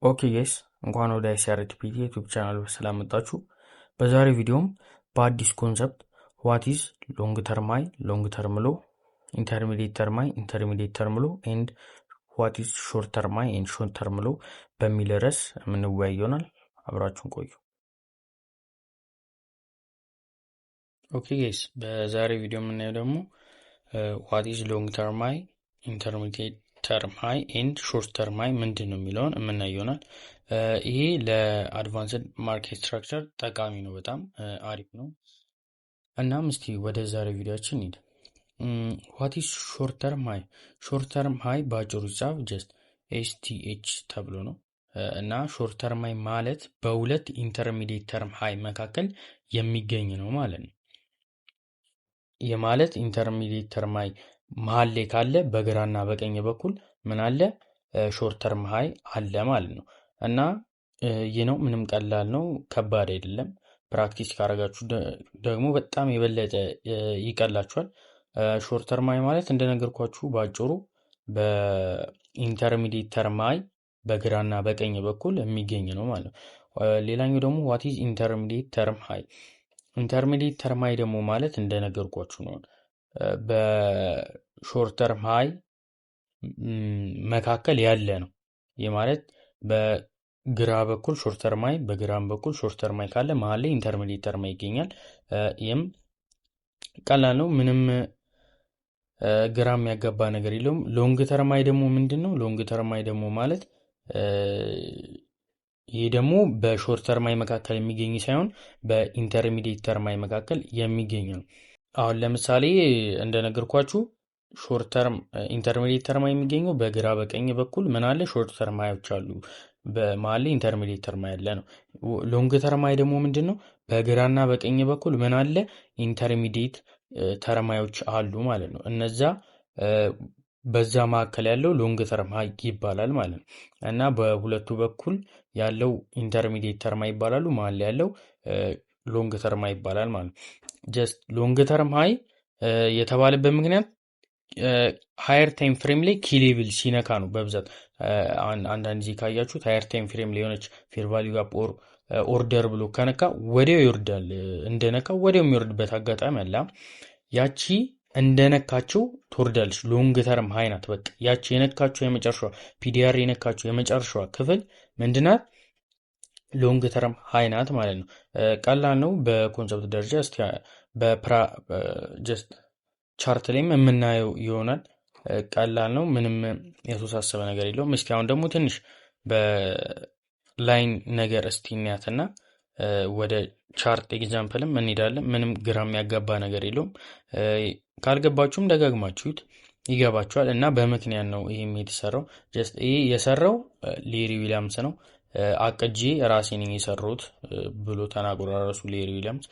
ኦኬ ጋይስ እንኳን ወደ አይሲአርቲፒ ዩቲዩብ ቻናል በሰላም መጣችሁ። በዛሬው ቪዲዮም በአዲስ ኮንሰፕት ዋት ኢዝ ሎንግ ተርም ሃይ፣ ሎንግ ተርም ሎ፣ ኢንተርሚዲየት ተርም ሃይ፣ ኢንተርሚዲየት ተርም ሎ ኤንድ ዋት ኢዝ ሾርት ተርም ሃይ ኤንድ ሾርት ተርም ሎ በሚል ርዕስ የምንወያይ ይሆናል። አብራችሁን ቆዩ። ኦኬ ጋይስ በዛሬው ቪዲዮ የምናየው ደግሞ ዋት ኢዝ ሎንግ ተርም ሃይ፣ ኢንተርሚዲየት ተርም ሃይ ኤንድ ሾርት ተርም ሃይ ምንድን ነው የሚለውን የምናይ ይሆናል። ይሄ ለአድቫንስድ ማርኬት ስትራክቸር ጠቃሚ ነው፣ በጣም አሪፍ ነው። እናም እስቲ ወደ ዛሬው ቪዲዮችን እንሂድ። ዋት ኢዝ ሾርት ተርም ሃይ? ሾርት ተርም ሃይ በአጭሩ ጻፍ ጀስት ኤስቲኤች ተብሎ ነው እና ሾርት ተርም ሃይ ማለት በሁለት ኢንተርሚዲየት ተርም ሃይ መካከል የሚገኝ ነው ማለት ነው። የማለት ኢንተርሚዲየት ተርም ሃይ መሀል ላይ ካለ በግራና በቀኝ በኩል ምን አለ? ሾርት ተርም ሃይ አለ ማለት ነው። እና ይህ ነው፣ ምንም ቀላል ነው፣ ከባድ አይደለም። ፕራክቲስ ካረጋችሁ ደግሞ በጣም የበለጠ ይቀላችኋል። ሾርት ተርም ሃይ ማለት እንደነገርኳችሁ በአጭሩ በኢንተርሚዲየት ተርም ሃይ በግራና በቀኝ በኩል የሚገኝ ነው ማለት ነው። ሌላኛው ደግሞ ዋት ኢዝ ኢንተርሚዲየት ተርም ሃይ? ኢንተርሚዲየት ተርም ሃይ ደግሞ ማለት እንደነገርኳችሁ ነው በሾርት ተርም ሃይ መካከል ያለ ነው። ይህ ማለት በግራ በኩል ሾርት ተርም ሃይ በግራም በኩል ሾርት ተርም ሃይ ካለ መሀል ላይ ኢንተርሚዲየት ተርም ሃይ ይገኛል። ይህም ቀላል ነው፣ ምንም ግራ የሚያጋባ ነገር የለውም። ሎንግ ተርም ሃይ ደግሞ ምንድን ነው? ሎንግ ተርም ሃይ ደግሞ ማለት ይህ ደግሞ በሾርት ተርም ሃይ መካከል የሚገኝ ሳይሆን በኢንተርሚዲየት ተርም ሃይ መካከል የሚገኝ ነው። አሁን ለምሳሌ እንደነገርኳችሁ ሾርት ተርም ኢንተርሚዲየት ተርም ሃይ የሚገኘው በግራ በቀኝ በኩል ምን አለ? ሾርት ተርም ሃዮች አሉ። በመሀል ላይ ኢንተርሚዲየት ተርም ሃይ ያለ ነው። ሎንግ ተርም ሃይ ደግሞ ምንድን ነው? በግራና በቀኝ በኩል ምን አለ? ኢንተርሚዲየት ተርም ሃዮች አሉ ማለት ነው። እነዛ በዛ መካከል ያለው ሎንግ ተርም ሃይ ይባላል ማለት ነው። እና በሁለቱ በኩል ያለው ኢንተርሚዲየት ተርም ሃይ ይባላሉ። መሀል ላይ ያለው ሎንግ ተርም ሃይ ይባላል ማለት ነው። ጀስት ሎንግ ተርም ሃይ የተባለበት ምክንያት ሃየር ታይም ፍሬም ላይ ኪ ሌቭል ሲነካ ነው በብዛት። አንዳንድ ጊዜ ካያችሁት ሃየር ታይም ፍሬም ላይ የሆነች ፌር ቫልዩ ጋፕ ኦርደር ብሎ ከነካ ወዲያው ይወርዳል። እንደነካው ወዲያው የሚወርድበት አጋጣሚ አለ። ያቺ እንደነካችው ትወርዳለች። ሎንግ ተርም ሃይ ናት። በቃ ያቺ የነካችው የመጨረሻዋ ፒዲአር የነካችው የመጨረሻዋ ክፍል ምንድናት? ሎንግ ተርም ሃይ ናት ማለት ነው። ቀላል ነው በኮንሰፕት ደረጃ። እስቲ ጀስት ቻርት ላይም የምናየው ይሆናል። ቀላል ነው፣ ምንም የተወሳሰበ ነገር የለውም። እስኪ አሁን ደግሞ ትንሽ በላይን ነገር እስቲ እናያትና ወደ ቻርት ኤግዛምፕልም እንሄዳለን። ምንም ግራ የሚያጋባ ነገር የለውም። ካልገባችሁም ደጋግማችሁት ይገባችኋል። እና በምክንያት ነው ይህም የተሰራው። ጀስት ይህ የሰራው ሌሪ ዊሊያምስ ነው። አቅጄ ራሴ ነኝ የሰራሁት ብሎ ተናግሮ ራሱ ሌሪ ዊሊያምስ።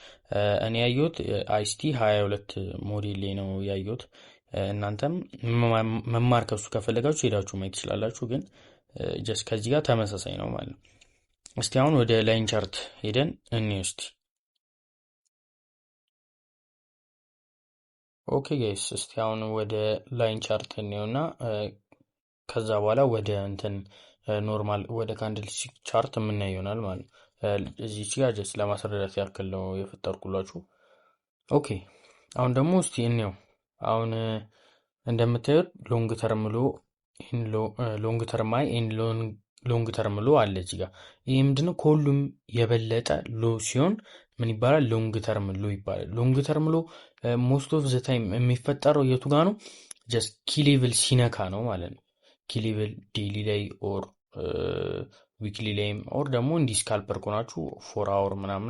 እኔ ያየሁት አይሲቲ 22 ሞዴል ላይ ነው ያየሁት። እናንተም መማር ከሱ ከፈለጋችሁ ሄዳችሁ ማየት ትችላላችሁ። ግን ጀስት ከዚህ ጋር ተመሳሳይ ነው ማለት ነው። እስቲ አሁን ወደ ላይን ቻርት ሄደን እንውስድ። ኦኬ ጋይስ እስቲ አሁን ወደ ላይን ቻርት እንየውና ከዛ በኋላ ወደ እንትን ኖርማል ወደ ካንድል ስቲክ ቻርት የምናየው ይሆናል ማለት ነው። እዚህ ጋር ጀስት ለማስረዳት ያክል ነው የፈጠርኩላችሁ። ኦኬ አሁን ደግሞ እስቲ እንየው። አሁን እንደምታዩት ሎንግ ተርም ሎ ሎንግ ተርም ሃይ ኤንድ ሎንግ ተርም ሎ አለ እዚህ ጋር። ይሄ ምንድነው? ከሁሉም የበለጠ ሎ ሲሆን ምን ይባላል? ሎንግ ተርም ሎ ይባላል። ሎንግ ተርም ሎ ሞስት ኦፍ ዘ ታይም የሚፈጠረው የቱ ጋር ነው? ጀስት ኪ ሌቭል ሲነካ ነው ማለት ነው። ኪ ሌቭል ዴይሊ ላይ ኦር ዊክሊ ላይም ኦር ደግሞ እንዲህ ስካልፐር ከሆናችሁ 4 አወር ምናምን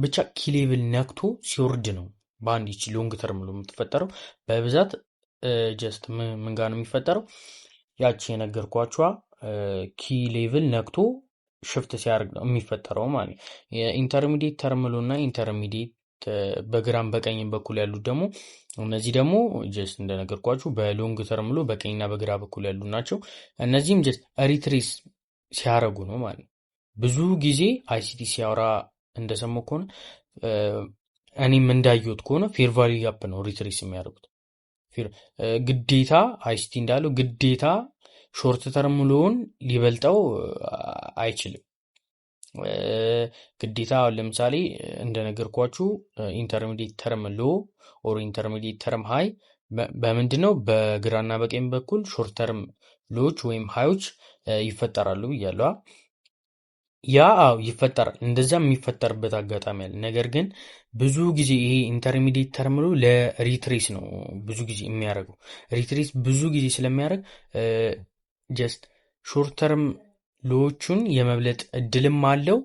ብቻ ኪ ሌቭል ነክቶ ሲወርድ ነው በአንድ ይቺ ሎንግ ተርም ሎ የምትፈጠረው። በብዛት ጀስት ምን ጋር ነው የሚፈጠረው? ያቺ የነገርኳችኋ ኪ ሌቭል ነክቶ ሽፍት ሲያደርግ ነው የሚፈጠረው ማለት ነው። የኢንተርሚዲየት ተርም ሎ እና ኢንተርሚዲየት በግራም በቀኝም በኩል ያሉት ደግሞ እነዚህ ደግሞ ጀስት እንደነገርኳችሁ በሎንግ ተርም ሎ በቀኝና በግራ በኩል ያሉ ናቸው። እነዚህም ጀስት ሪትሬስ ሲያረጉ ነው ማለት ነው። ብዙ ጊዜ አይሲቲ ሲያወራ እንደሰማሁ ከሆነ እኔም እንዳየሁት ከሆነ ፌር ቫልዩ ጋፕ ነው ሪትሬስ የሚያደርጉት። ግዴታ አይሲቲ እንዳለው ግዴታ ሾርት ተርም ሎውን ሊበልጠው አይችልም። ግዴታ አሁን ለምሳሌ እንደነገርኳችሁ ኢንተርሚዲየት ተርም ሎ ኦር ኢንተርሚዲየት ተርም ሃይ በምንድን ነው በግራና በቀኝ በኩል ሾርት ተርም ሎዎች ወይም ሃዮች ይፈጠራሉ ብያለሁ። ያ ይፈጠራል። እንደዛም የሚፈጠርበት አጋጣሚ አለ። ነገር ግን ብዙ ጊዜ ይሄ ኢንተርሚዲየት ተርም ሎ ለሪትሬስ ነው ብዙ ጊዜ የሚያደርገው። ሪትሬስ ብዙ ጊዜ ስለሚያደርግ ጀስት ሾርት ተርም ሎዎቹን የመብለጥ እድልም አለው።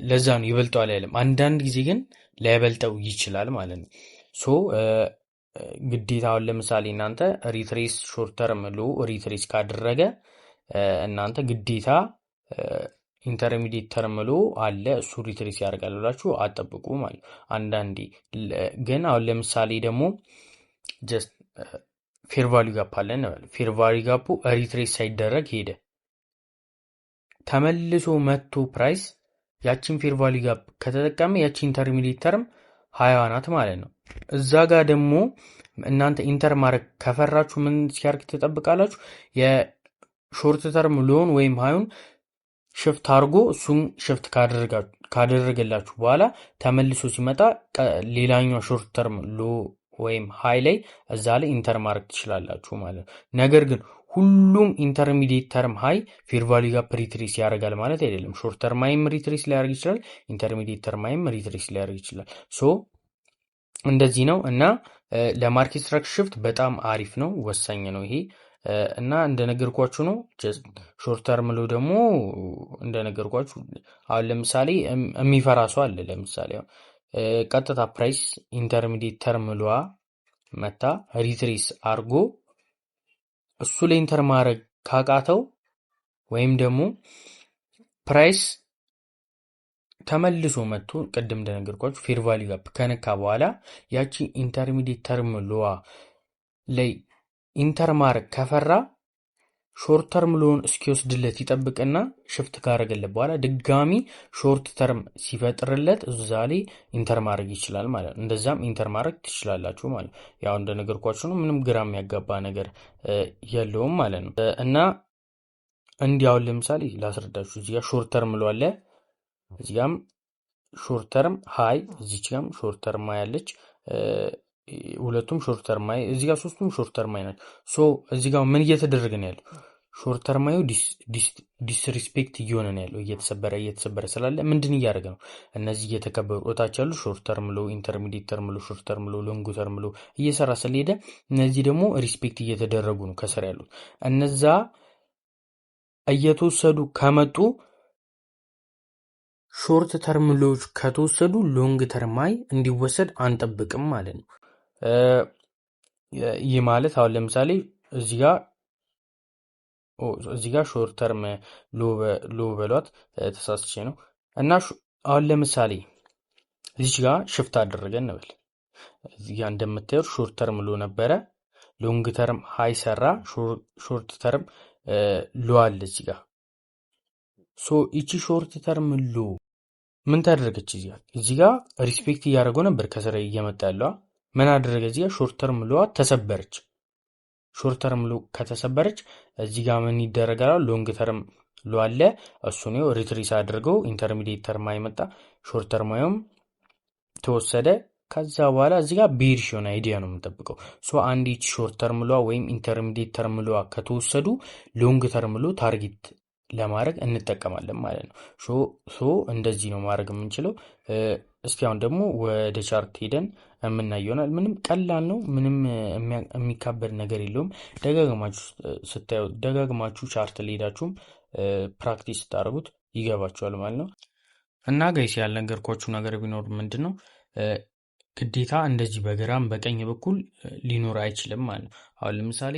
ለዛ ነው ይበልጠዋል አይልም። አንዳንድ ጊዜ ግን ላይበልጠው ይችላል ማለት ነው። ሶ ግዴታ አሁን ለምሳሌ እናንተ ሪትሬስ ሾርት ተርም ሎ ሪትሬስ ካደረገ እናንተ ግዴታ ኢንተርሚዲየት ተርም ሎ አለ እሱ ሪትሬስ ያደርጋል ብላችሁ አጠብቁ ማለት ነው። አንዳንዴ ግን አሁን ለምሳሌ ደግሞ ጀስት ፌር ቫልዩ ጋፕ አለ እንበል። ፌር ቫልዩ ጋፑ ሪትሬስ ሳይደረግ ሄደ፣ ተመልሶ መጥቶ ፕራይስ ያቺን ፌር ቫልዩ ጋፕ ከተጠቀመ ያቺ ኢንተርሚዲየት ተርም ሃይዋ ናት ማለት ነው። እዛ ጋር ደግሞ እናንተ ኢንተር ማድረግ ከፈራችሁ ምን ሲያርግ ትጠብቃላችሁ? የሾርት ተርም ሎን ወይም ሃዩን ሽፍት አድርጎ እሱን ሽፍት ካደረገላችሁ በኋላ ተመልሶ ሲመጣ ሌላኛው ሾርት ተርም ሎ ወይም ሃይ ላይ እዛ ላይ ኢንተር ማድረግ ትችላላችሁ ማለት ነው። ነገር ግን ሁሉም ኢንተርሚዲየት ተርም ሃይ ፌር ቫልዩ ጋፕ ሪትሬስ ያደርጋል ማለት አይደለም። ሾርት ተርም ሃይም ሪትሬስ ሊያደርግ ይችላል፣ ኢንተርሚዲየት ተርም ሃይም ሪትሬስ ሊያደርግ ይችላል። ሶ እንደዚህ ነው እና ለማርኬት ስትራክቸር ሽፍት በጣም አሪፍ ነው፣ ወሳኝ ነው ይሄ እና እንደነገርኳችሁ ነው። ሾርት ተርም ሎ ደግሞ እንደነገርኳችሁ አሁን ለምሳሌ የሚፈራ ሰው አለ። ለምሳሌ ቀጥታ ፕራይስ ኢንተርሚዲየት ተርም ሎዋ መታ ሪትሬስ አርጎ እሱ ላይ ኢንተር ማድረግ ካቃተው ወይም ደግሞ ፕራይስ ተመልሶ መጥቶ ቅድም እንደነገርኳችሁ ፌር ቫልዩ ጋፕ ከነካ በኋላ ያቺ ኢንተርሚዲየት ተርም ሎዋ ላይ ኢንተር ማድረግ ከፈራ ሾርት ተርም ሎን እስኪወስድለት ይጠብቅና ሽፍት ካረገለት በኋላ ድጋሚ ሾርት ተርም ሲፈጥርለት እዛ ላይ ኢንተር ማድረግ ይችላል ማለት ነው። እንደዛም ኢንተር ማድረግ ትችላላችሁ ማለት ነው። ያው እንደነገርኳችሁ ነው። ምንም ግራ የሚያጋባ ነገር የለውም ማለት ነው። እና እንዲያው ለምሳሌ ላስረዳችሁ። እዚህ ጋር ሾርት ተርም ሎ አለ፣ እዚህ ጋርም ሾርት ተርም ሃይ፣ እዚች ጋርም ሾርት ተርም ሃይ አለች። ሁለቱም ሾርት ተርም ሃይ፣ እዚህ ጋር ሶስቱም ሾርት ተርም ሃይ ናቸው። ሶ እዚህ ጋር ምን እየተደረገ ነው ያለው? ሾርት ተርም ሃዩ ዲስሪስፔክት እየሆነ ነው ያለው። እየተሰበረ ስላለ ምንድን እያደረገ ነው? እነዚህ እየተከበሩ እታች ያሉ ሾርት ተርም ሎ፣ ኢንተርሚዲየት ተርም ሎ፣ ሾርት ተርም ሎ፣ ሎንግ ተርም ሎ እየሰራ ስለሄደ እነዚህ ደግሞ ሪስፔክት እየተደረጉ ነው ከስር ያሉት። እነዛ እየተወሰዱ ከመጡ ሾርት ተርም ሎዎች ከተወሰዱ ሎንግ ተርም ሃይ እንዲወሰድ አንጠብቅም ማለት ነው። ይህ ማለት አሁን ለምሳሌ እዚህ ጋር ሾርት ተርም ሎ በሏት ተሳስቼ ነው። እና አሁን ለምሳሌ እዚች ጋር ሽፍት አደረገ እንበል። እዚህ ጋር እንደምታዩት ሾርት ተርም ሎ ነበረ፣ ሎንግ ተርም ሃይ ሰራ፣ ሾርት ተርም ሎ አለ እዚህ ጋር። ሶ ይቺ ሾርት ተርም ሎ ምን ታደረገች? እዚህ ጋር ሪስፔክት እያደረገው ነበር ከስራ እየመጣ ያለዋ። ምን አደረገ? እዚህ ጋር ሾርት ተርም ሎዋ ተሰበረች። ሾርት ተርም ሎ ከተሰበረች እዚህ ጋር ምን ይደረጋል? ሎንግ ተርም ሎ አለ፣ እሱ ነው ሪትሬስ አድርገው ኢንተርሚዲየት ተርም አይመጣ፣ ሾርት ተርም ሃዩም ተወሰደ። ከዛ በኋላ እዚህ ጋር ቤሪሽ የሆነ አይዲያ ነው የምንጠብቀው። ሶ አንድ ሾርት ተርም ሎዋ ወይም ኢንተርሚዲየት ተርም ሎዋ ከተወሰዱ ሎንግ ተርም ሎ ታርጌት ለማድረግ እንጠቀማለን ማለት ነው። ሶ እንደዚህ ነው ማድረግ የምንችለው። እስኪ አሁን ደግሞ ወደ ቻርት ሄደን የምናየው ይሆናል። ምንም ቀላል ነው። ምንም የሚካበድ ነገር የለውም። ደጋግማችሁ ስታዩት፣ ደጋግማችሁ ቻርት ሊሄዳችሁም ፕራክቲስ ስታደርጉት ይገባችኋል ማለት ነው። እና ጋይስ ያልነገርኳችሁ ነገር ቢኖር ምንድን ነው ግዴታ እንደዚህ በግራም በቀኝ በኩል ሊኖር አይችልም ማለት ነው። አሁን ለምሳሌ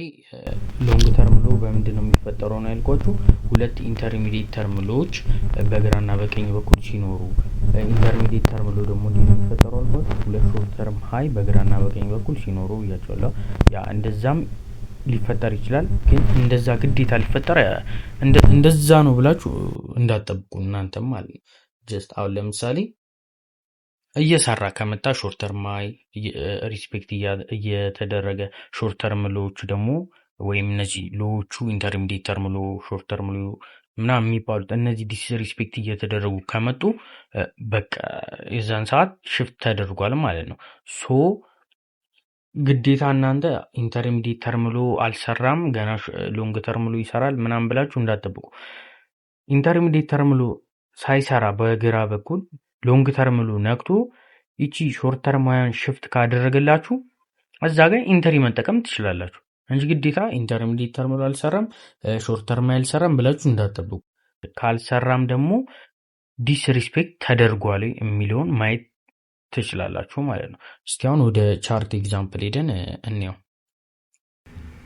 ሎንግ ተርም ሎ በምንድን ነው የሚፈጠረው ነው ያልኳችሁ። ሁለት ኢንተርሚዲየት ተርም ሎዎች በግራና በቀኝ በኩል ሲኖሩ፣ ኢንተርሚዲየት ተርም ሎ ደግሞ እንዴት ነው የሚፈጠረው አልኳችሁ። ሁለት ሾርት ተርም ሃይ በግራና በቀኝ በኩል ሲኖሩ እያቸዋለሁ። ያ እንደዛም ሊፈጠር ይችላል፣ ግን እንደዛ ግዴታ ሊፈጠር እንደዛ ነው ብላችሁ እንዳትጠብቁ እናንተም ማለት ነው። ጀስት አሁን ለምሳሌ እየሰራ ከመጣ ሾርት ተርም ሃይ ሪስፔክት እየተደረገ ሾርት ተርም ሎዎች ደግሞ ወይም እነዚህ ሎዎቹ ኢንተርሚዲየት ተርም ሎ፣ ሾርት ተርም ሎ ምናምን የሚባሉት እነዚህ ዲስሪስፔክት እየተደረጉ ከመጡ በቃ የዛን ሰዓት ሽፍት ተደርጓል ማለት ነው። ሶ ግዴታ እናንተ ኢንተርሚዲየት ተርም ሎ አልሰራም ገና ሎንግ ተርም ሎ ይሰራል ምናምን ብላችሁ እንዳትጠብቁ። ኢንተርሚዲየት ተርም ሎ ሳይሰራ በግራ በኩል ሎንግ ተርም ሎ ነክቶ ይቺ ሾርት ተርማያን ሽፍት ካደረገላችሁ እዛ ጋር ኢንተሪ መጠቀም ትችላላችሁ እንጂ ግዴታ ኢንተርሚዲየት ተርም ሎ አልሰራም ሾርት ተርም አልሰራም ብላችሁ እንዳትጠብቁ። ካልሰራም ደግሞ ዲስሪስፔክት ተደርጓል የሚለውን ማየት ትችላላችሁ ማለት ነው። እስቲ አሁን ወደ ቻርት ኤግዛምፕል ሄደን እንየው።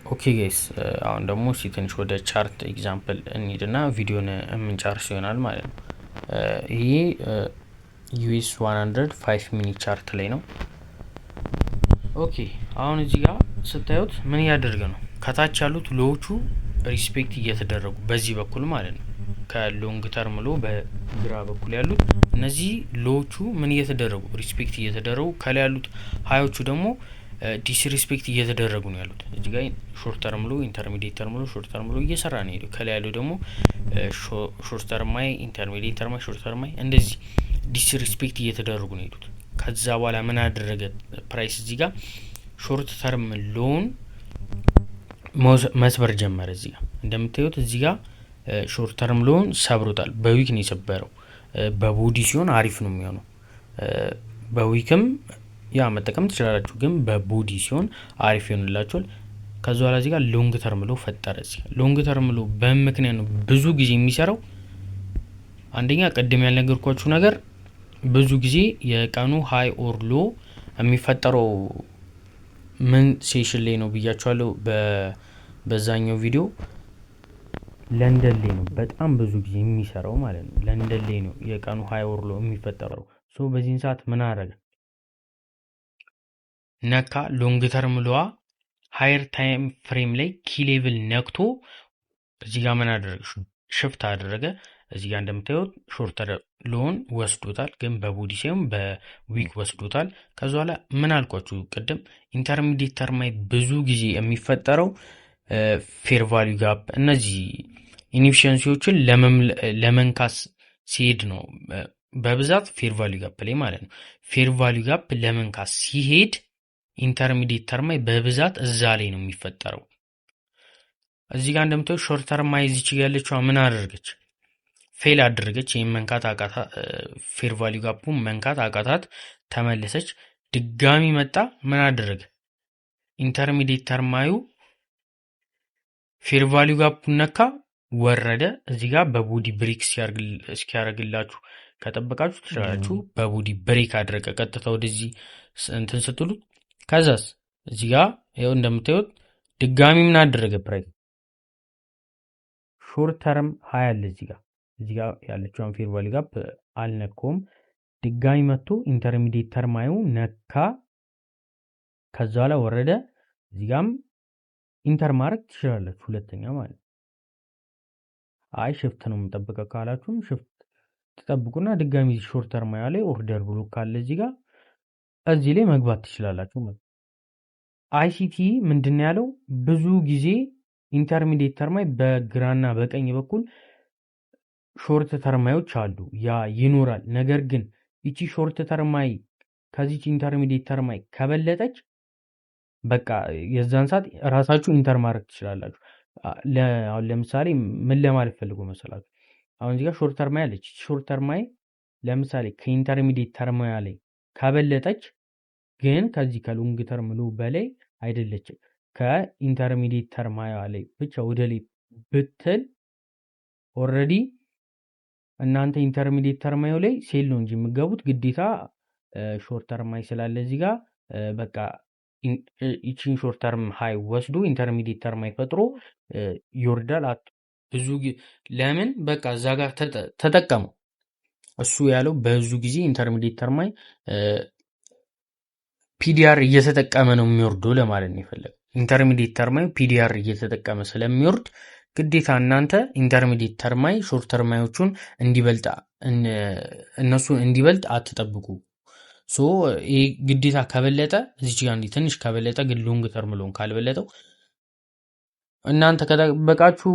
ኦኬ ጋይስ አሁን ደግሞ ትንሽ ወደ ቻርት ኤግዛምፕል እንሂድና ቪዲዮን የምንጨርስ ይሆናል ማለት ነው። ይሄ ዩኤስ 100 5 ሚኒት ቻርት ላይ ነው። ኦኬ አሁን እዚህ ጋር ስታዩት ምን እያደረገ ነው? ከታች ያሉት ሎዎቹ ሪስፔክት እየተደረጉ በዚህ በኩል ማለት ነው። ከሎንግ ተርም ሎ በግራ በኩል ያሉት እነዚህ ሎዎቹ ምን እየተደረጉ ሪስፔክት እየተደረጉ፣ ከላይ ያሉት ሀዮቹ ደግሞ ዲስሪስፔክት እየተደረጉ ነው ያሉት። እዚህ ጋር ሾርት ተርም ሎ፣ ኢንተርሚዲየት ተርም ሎ፣ ሾርት ተርም ሎ እየሰራ ነው ሄደው። ከላይ ያለው ደግሞ ሾርት ተርማይ፣ ኢንተርሚዲየት ተርማይ፣ ሾርት ተርማይ እንደዚህ ዲስሪስፔክት እየተደረጉ ነው ሄዱት። ከዛ በኋላ ምን አደረገ ፕራይስ እዚህ ጋር ሾርት ተርም ሎን መስበር ጀመረ። እዚህ ጋር እንደምታዩት እዚህ ጋር ሾርት ተርም ሎን ሰብሮታል። በዊክ ነው የሰበረው። በቦዲ ሲሆን አሪፍ ነው የሚሆነው። በዊክም ያ መጠቀም ትችላላችሁ፣ ግን በቦዲ ሲሆን አሪፍ ይሆንላችኋል። ከዛ በኋላ እዚህ ጋር ሎንግ ተርም ሎ ፈጠረ። እዚህ ሎንግ ተርም ሎ በምክንያት ነው ብዙ ጊዜ የሚሰራው። አንደኛ ቅድም ያልነገርኳችሁ ነገር ብዙ ጊዜ የቀኑ ሃይ ኦር ሎ የሚፈጠረው ምን ሴሽን ላይ ነው ብያችኋለሁ በዛኛው ቪዲዮ። ለንደን ላይ ነው በጣም ብዙ ጊዜ የሚሰራው ማለት ነው። ለንደን ላይ ነው የቀኑ ሃይ ኦር ሎ የሚፈጠረው። ሶ በዚህን ሰዓት ምን አደረገ? ነካ ሎንግ ተርም ሎዋ ሃየር ታይም ፍሬም ላይ ኪ ሌቭል ነክቶ እዚህ ጋር ምን አደረገ? ሽፍት አደረገ። እዚህ ጋር እንደምታዩት ሾርት ሎን ወስዶታል፣ ግን በቦዲ ሳይሆን በዊክ ወስዶታል። ከዛ በኋላ ምን አልኳችሁ ቅድም ኢንተርሚዲየት ተርማይ ብዙ ጊዜ የሚፈጠረው ፌር ቫልዩ ጋፕ እነዚህ ኢኒፊሽንሲዎችን ለመንካስ ሲሄድ ነው በብዛት ፌር ቫልዩ ጋፕ ላይ ማለት ነው። ፌር ቫልዩ ጋፕ ለመንካስ ሲሄድ ኢንተርሚዲየት ተርማይ በብዛት እዛ ላይ ነው የሚፈጠረው። እዚህ ጋር እንደምታዩት ሾርት ተርማይ እዚች ያለችዋ ምን አደረገች? ፌል አደረገች። ይህም መንካት አቃታ፣ ፌር ቫልዩ ጋፑን መንካት አቃታት፣ ተመለሰች። ድጋሚ መጣ፣ ምን አደረገ? ኢንተርሚዲየት ተርማዩ ፌር ቫልዩ ጋፑን ነካ፣ ወረደ። እዚህ ጋር በቦዲ ብሬክ እስኪያደርግላችሁ ከጠበቃችሁ ትችላላችሁ። በቦዲ ብሬክ አድረገ ቀጥታ ወደዚህ እንትን ስትሉ። ከዛስ እዚህ ጋር ይኸው እንደምታዩት ድጋሚ ምን አደረገ? ፕራይስ ሾርት ተርም ሀይ አለ እዚህ ጋር ያለችውን ፌር ቫልዩ ጋፕ አልነካውም። ድጋሚ መጥቶ ኢንተርሚዲየት ተርማዩ ነካ፣ ከዛ ላይ ወረደ። እዚህ ጋርም ኢንተር ማድረግ ትችላላችሁ፣ ሁለተኛ ማለት። አይ ሽፍት ነው የምጠብቀው ካላችሁም ሽፍት ትጠብቁና ድጋሚ ሾርት ተርማዩ ላይ ኦርደር ብሎ ካለ እዚህ ላይ መግባት ትችላላችሁ ማለት። አይሲቲ ምንድን ያለው ብዙ ጊዜ ኢንተርሚዲየት ተርማይ በግራና በቀኝ በኩል ሾርት ተርማዮች አሉ፣ ያ ይኖራል። ነገር ግን ይቺ ሾርት ተርማይ ከዚች ኢንተርሚዲየት ተርማይ ከበለጠች በቃ የዛን ሰዓት ራሳችሁ ኢንተር ማድረግ ትችላላችሁ። አሁን ለምሳሌ ምን ለማለት ፈልጎ መሰላችሁ? አሁን እዚህ ጋር ሾርት ተርማይ አለች። ሾርት ተርማይ ለምሳሌ ከኢንተርሚዲየት ተርማይ ላይ ከበለጠች ግን ከዚህ ከሎንግ ተርም ሎ በላይ አይደለችም። ከኢንተርሚዲየት ተርማይ ላይ ብቻ ወደ ላይ ብትል ኦልሬዲ እናንተ ኢንተርሚዲየት ተርማዩ ላይ ሴል ነው እንጂ የምገቡት ግዴታ ሾርት ተርማይ ስላለ እዚህ ጋር በቃ ይቺን ሾርት ተርም ሃይ ወስዶ ኢንተርሚዲየት ተርማይ ፈጥሮ ይወርዳል። ብዙ ለምን በቃ እዛ ጋር ተጠቀመው። እሱ ያለው ብዙ ጊዜ ኢንተርሚዲየት ተርማይ ፒዲአር እየተጠቀመ ነው የሚወርደው ለማለት ነው የፈለገው። ኢንተርሚዲየት ተርማይ ፒዲአር እየተጠቀመ ስለሚወርድ ግዴታ እናንተ ኢንተርሚዲየት ተርማይ ሾርት ተርማዮቹን እነሱን እንዲበልጥ አትጠብቁ። ሶ ይሄ ግዴታ ከበለጠ እዚች ጋር ትንሽ ከበለጠ ግን ሎንግ ተርም ሎን ካልበለጠው እናንተ ከጠበቃችሁ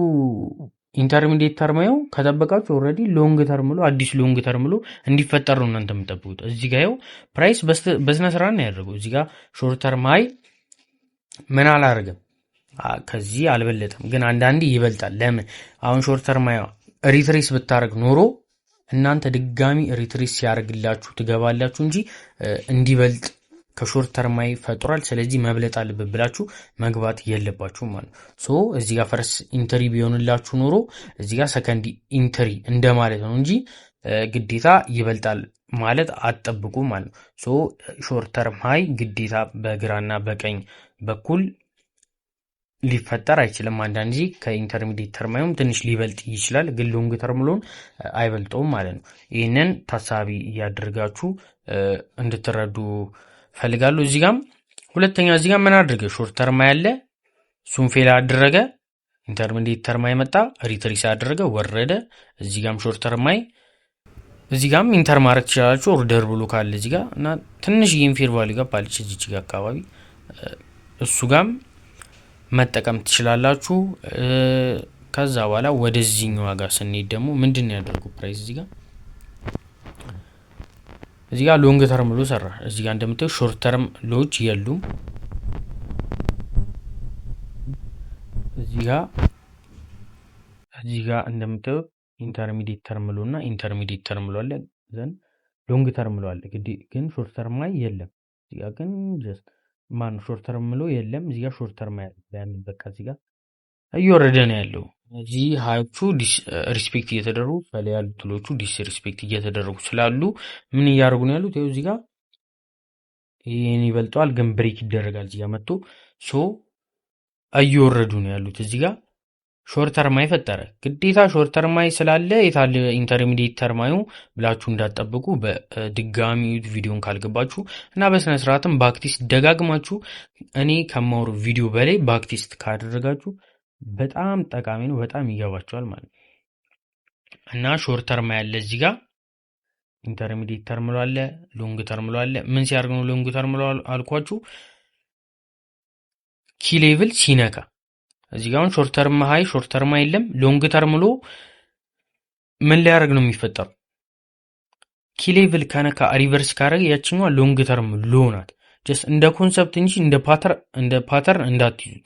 ኢንተርሚዲየት ተርማዩ ከጠበቃችሁ ኦልሬዲ ሎንግ ተርም ብሎ አዲስ ሎንግ ተርም ብሎ እንዲፈጠር ነው እናንተ የምጠብቁት። እዚህ ጋር ይኸው ፕራይስ በስነ ስርዓት ነው ያደረገው። እዚህ ጋር ሾርት ተርም ሃይ ምን አላደርግም ከዚህ አልበለጠም፣ ግን አንዳንዴ ይበልጣል። ለምን አሁን ሾርት ተርም ሃይ ሪትሬስ ብታደርግ ኖሮ እናንተ ድጋሚ ሪትሬስ ሲያደርግላችሁ ትገባላችሁ እንጂ እንዲበልጥ ከሾርት ተርም ሃይ ፈጥሯል፣ ስለዚህ መብለጥ አለበት ብላችሁ መግባት የለባችሁም ማለት ነው። ሶ እዚህ ጋር ፈርስ ኢንተሪ ቢሆንላችሁ ኖሮ እዚህ ጋር ሰከንድ ኢንተሪ እንደማለት ነው እንጂ ግዴታ ይበልጣል ማለት አትጠብቁ ማለት ነው። ሶ ሾርት ተርም ሃይ ግዴታ በግራና በቀኝ በኩል ሊፈጠር አይችልም። አንዳንድ ጊዜ ከኢንተርሚዲየት ተርማዩም ትንሽ ሊበልጥ ይችላል፣ ግን ሎንግ ተርም ሎን አይበልጠውም ማለት ነው። ይህንን ታሳቢ እያደረጋችሁ እንድትረዱ ፈልጋለሁ። እዚህ ጋም ሁለተኛ እዚህ ጋር ምን አድርገ ሾርት ተርማ ያለ እሱን ፌል አደረገ። ኢንተርሚዲየት ተርማይ መጣ፣ ሪትሬስ አደረገ፣ ወረደ። እዚህ ጋም ሾርት ተርማይ እዚህ ጋም ኢንተር ማድረግ ትችላላችሁ። ኦርደር ብሎ ካለ እዚህ ጋር እና ትንሽ ፌር ቫልዩ ጋር ባለች እዚች ጋር አካባቢ እሱ ጋም መጠቀም ትችላላችሁ። ከዛ በኋላ ወደዚህኛው ዋጋ ስንሄድ ደግሞ ምንድን ነው ያደርጉ ፕራይስ እዚህ ጋር ሎንግ ተርም ሎ ሰራ። እዚህ ጋር እንደምታዩ ሾርት ተርም ሎች የሉም። እዚህ ጋር እንደምታዩ ኢንተርሚዲየት ተርም ሎ እና ኢንተርሚዲየት ተርም ሎ አለ፣ ዘን ሎንግ ተርም ሎ አለ። ግን ሾርት ተርም ላይ የለም። እዚህ ጋር ግን ጀስት ማን ሾርት ተርም ሎ የለም። እዚህ ጋር ሾርት ተርም ያለ በቃ እዚህ ጋር እየወረደ ነው ያለው። እዚህ ሀዮቹ ሪስፔክት እየተደረጉ በላይ ያሉ ትሎቹ ዲስ ሪስፔክት እየተደረጉ ስላሉ ምን እያደረጉ ነው ያሉት? ይኸው እዚህ ጋር ይህን ይበልጠዋል፣ ግን ብሬክ ይደረጋል። እዚህ ጋር መጥቶ ሶ እየወረዱ ነው ያሉት። እዚህ ጋር ሾርት ተርማይ ፈጠረ። ግዴታ ሾርት ተርማይ ስላለ የታለ ኢንተርሚዲየት ተርማዩ ብላችሁ እንዳትጠብቁ። በድጋሚ ቪዲዮን ካልገባችሁ እና በስነ ስርዓትም ባክቲስት ደጋግማችሁ እኔ ከማወሩ ቪዲዮ በላይ ባክቲስት ካደረጋችሁ በጣም ጠቃሚ ነው። በጣም ይገባቸዋል ማለት ነው። እና ሾርት ተርም ያለ እዚህ ጋር ኢንተርሚዲየት ተርም ሎ አለ፣ ሎንግ ተርም ሎ አለ። ምን ሲያደርግ ነው ሎንግ ተርም ሎ አልኳችሁ? ኪ ሌቭል ሲነካ እዚህ ጋር አሁን ሾርት ተርም ሃይ ሾርት ተርም የለም። ሎንግ ተርም ሎ ምን ሊያደርግ ነው የሚፈጠረው? ኪ ሌቭል ከነካ ሪቨርስ ካረገ ያችኛዋ ሎንግ ተርም ሎ ናት። ጀስት እንደ ኮንሰፕት እንጂ እንደ ፓተርን እንዳትይዙት።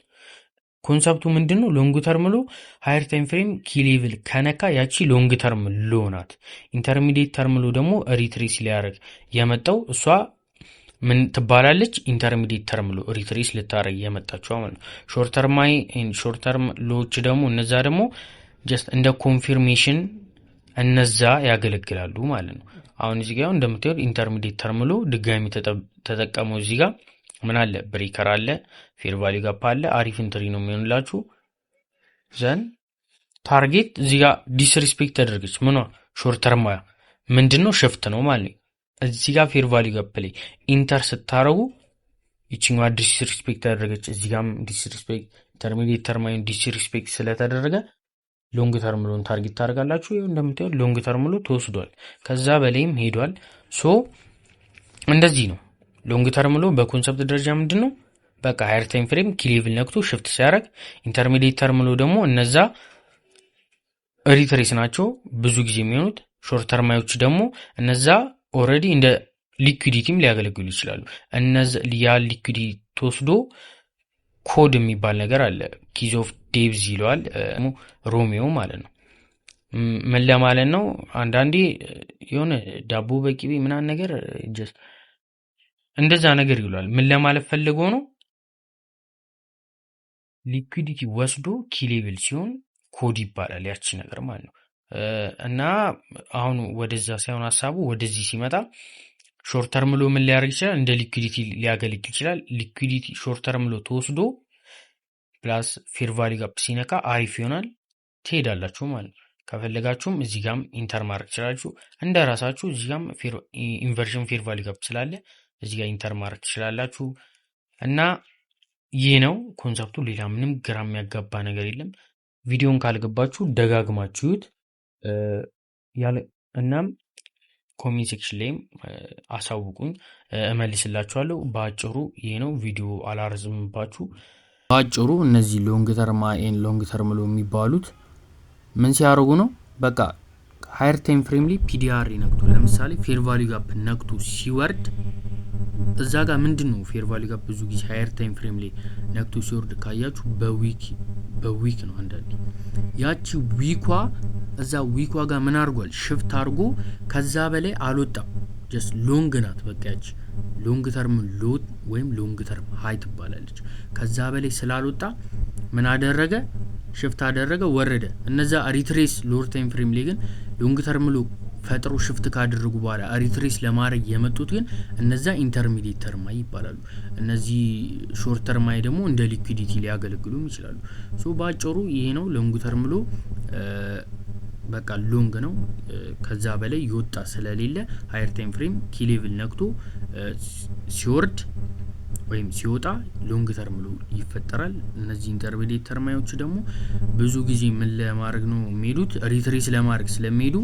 ኮንሰፕቱ ምንድን ነው? ሎንግ ተርም ሎ ሃየር ታይም ፍሬም ኪ ሌቭል ከነካ ያቺ ሎንግ ተርም ሎ ናት። ኢንተርሚዲየት ተርም ሎ ደግሞ ሪትሬስ ሊያደርግ የመጣው እሷ ምን ትባላለች? ኢንተርሚዲየት ተርም ሎ ሪትሬስ ልታደርግ የመጣችው ማለት ነው። ሾርት ተርም ሃይ ሾርት ተርም ሎዎች ደግሞ እነዛ ደግሞ ጀስት እንደ ኮንፊርሜሽን እነዛ ያገለግላሉ ማለት ነው። አሁን እዚህ ጋር እንደምታዩት ኢንተርሚዲየት ተርም ሎ ድጋሚ ተጠቀመው። እዚህ ጋር ምን አለ? ብሬከር አለ፣ ፌር ቫልዩ ጋፕ አለ። አሪፍ ኢንትሪ ነው የሚሆንላችሁ። ዘን ታርጌት እዚህ ጋር ዲስሪስፔክት ተደርገች። ምኗ? ሾርት ተርም ምንድነው? ሽፍት ነው ማለት ነው። እዚህ ጋር ፌር ቫልዩ ጋፕ ላይ ኢንተር ስታረጉ ይችኛዋ ዲስሪስፔክት ተደረገች። እዚህ ጋርም ዲስሪስፔክት ኢንተርሚዲየት ተርም ዲስሪስፔክት ስለተደረገ ሎንግ ተርም ሎን ታርጌት ታደርጋላችሁ። ይኸው እንደምታዩት ሎንግ ተርም ሎ ተወስዷል፣ ከዛ በላይም ሄዷል። ሶ እንደዚህ ነው ሎንግ ተርም ሎ በኮንሰፕት ደረጃ ምንድን ነው? በቃ ሃየር ታይም ፍሬም ኪ ሌቭል ነክቶ ሽፍት ሲያደርግ፣ ኢንተርሚዲየት ተርም ሎ ደግሞ እነዛ ሪትሬስ ናቸው ብዙ ጊዜ የሚሆኑት። ሾርት ተርማዮች ደግሞ እነዛ ኦልሬዲ እንደ ሊኩዊዲቲም ሊያገለግሉ ይችላሉ። ያ ሊኩዊዲቲ ተወስዶ ኮድ የሚባል ነገር አለ። ኪዝ ኦፍ ዴቭዝ ይለዋል ሮሚዮ ማለት ነው። ምን ለማለት ነው? አንዳንዴ የሆነ ዳቦ በቂቤ ምናምን ነገር ጀስት እንደዛ ነገር ይውላል። ምን ለማለት ፈልጎ ነው? ሊኩዊዲቲ ወስዶ ኪ ሌቭል ሲሆን ኮድ ይባላል ያቺ ነገር ማለት ነው። እና አሁን ወደዛ ሳይሆን ሀሳቡ ወደዚህ ሲመጣ ሾርት ተርም ሎ ምን ሊያደርግ ይችላል? እንደ ሊኩዊዲቲ ሊያገለግል ይችላል። ሊኩዊዲቲ ሾርት ተርም ሎ ተወስዶ ፕላስ ፌር ቫልዩ ጋፕ ሲነካ አሪፍ ይሆናል፣ ትሄዳላችሁ ማለት ነው። ከፈለጋችሁም እዚህ ጋም ኢንተር ማድረግ ትችላላችሁ እንደ ራሳችሁ። እዚህ ጋም ኢንቨርዥን ፌር ቫልዩ ጋፕ ስላለ እዚህ ጋር ኢንተር ማድረግ ትችላላችሁ። እና ይህ ነው ኮንሰፕቱ። ሌላ ምንም ግራ የሚያጋባ ነገር የለም። ቪዲዮን ካልገባችሁ ደጋግማችሁት እናም ኮሜንት ሴክሽን ላይም አሳውቁኝ፣ እመልስላችኋለሁ። በአጭሩ ይህ ነው። ቪዲዮ አላረዝምባችሁ። በአጭሩ እነዚህ ሎንግ ተርም ኤን ሎንግ ተርም ሎ የሚባሉት ምን ሲያደርጉ ነው? በቃ ሃየር ታይም ፍሬም ላይ ፒዲአር ነክቶ ለምሳሌ ፌር ቫልዩ ጋፕ ነክቶ ሲወርድ እዛ ጋር ምንድነው ፌር ቫልዩ ጋፕ ብዙ ጊዜ ሃየር ታይም ፍሬም ላይ ነክቶ ሲወርድ ካያችሁ በዊክ ነው። አንዳንዴ ያቺ ዊኳ እዛ ዊኳ ጋር ምን አድርጓል? ሽፍት አድርጎ ከዛ በላይ አልወጣም። ጀስት ሎንግ ናት። በቃ ያቺ ሎንግ ተርም ሎ ወይም ሎንግ ተርም ሃይ ትባላለች። ከዛ በላይ ስላልወጣ ምን አደረገ? ሽፍት አደረገ፣ ወረደ። እነዛ ሪትሬስ ሎወር ታይም ፍሬም ላይ ግን ሎንግ ተርም ሎ ፈጥሮ ሽፍት ካደረጉ በኋላ ሪትሬስ ለማድረግ የመጡት ግን እነዛ ኢንተርሚዲየት ተርማይ ይባላሉ። እነዚህ ሾርት ተርማይ ደግሞ እንደ ሊኩዊዲቲ ሊያገለግሉም ይችላሉ። ሶ ባጭሩ ይሄ ነው ሎንግ ተርም ሎ። በቃ ሎንግ ነው። ከዛ በላይ ይወጣ ስለሌለ ሃየር ታይም ፍሬም ኪ ሌቭል ነክቶ ሲወርድ ወይም ሲወጣ ሎንግ ተርም ሎ ይፈጠራል። እነዚህ ኢንተርሚዲየት ተርማዮች ደግሞ ብዙ ጊዜ ምን ለማድረግ ነው የሚሄዱት? ሪትሬስ ለማድረግ ስለሚሄዱ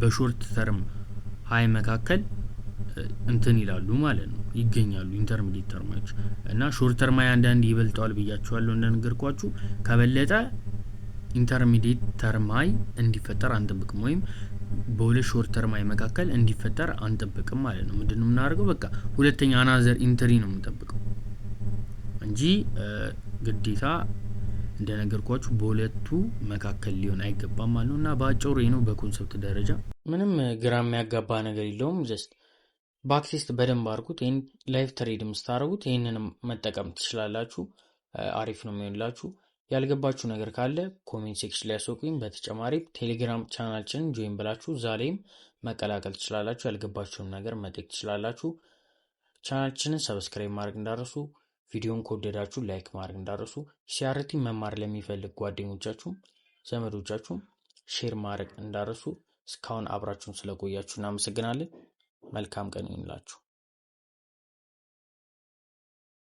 በሾርት ተርም ሃይ መካከል እንትን ይላሉ ማለት ነው፣ ይገኛሉ ኢንተርሚዲየት ተርማዮች። እና ሾርት ተርማይ አንዳንድ ይበልጣል ብያችኋለሁ እንደነገርኳችሁ። ከበለጠ ኢንተርሚዲየት ተርማይ እንዲፈጠር አንጠብቅም፣ ወይም በሁለት ሾርት ተርማይ መካከል እንዲፈጠር አንጠብቅም ማለት ነው። ምንድነው የምናደርገው? በቃ ሁለተኛ አናዘር ኢንትሪ ነው የምንጠብቀው እንጂ ግዴታ እንደነገርኳችሁ በሁለቱ መካከል ሊሆን አይገባም ማለት ነው። እና በአጭሩ ነው በኮንሰፕት ደረጃ ምንም ግራ የሚያጋባ ነገር የለውም። ጀስት ባክቴስት በደንብ አድርጉት። ይህን ላይቭ ትሬድ ስታደርጉት ይህንንም መጠቀም ትችላላችሁ። አሪፍ ነው የሚሆንላችሁ። ያልገባችሁ ነገር ካለ ኮሜንት ሴክሽን ላይ ያስወቁኝ። በተጨማሪ ቴሌግራም ቻናላችንን ጆይን ብላችሁ እዛ ላይም መቀላቀል ትችላላችሁ። ያልገባችሁን ነገር መጠየቅ ትችላላችሁ። ቻናላችንን ሰብስክራይብ ማድረግ እንዳረሱ፣ ቪዲዮን ከወደዳችሁ ላይክ ማድረግ እንዳረሱ፣ ሲአርቲ መማር ለሚፈልግ ጓደኞቻችሁም ዘመዶቻችሁም ሼር ማድረግ እንዳረሱ። እስካሁን አብራችሁን ስለቆያችሁ እናመሰግናለን። መልካም ቀን ይሁንላችሁ።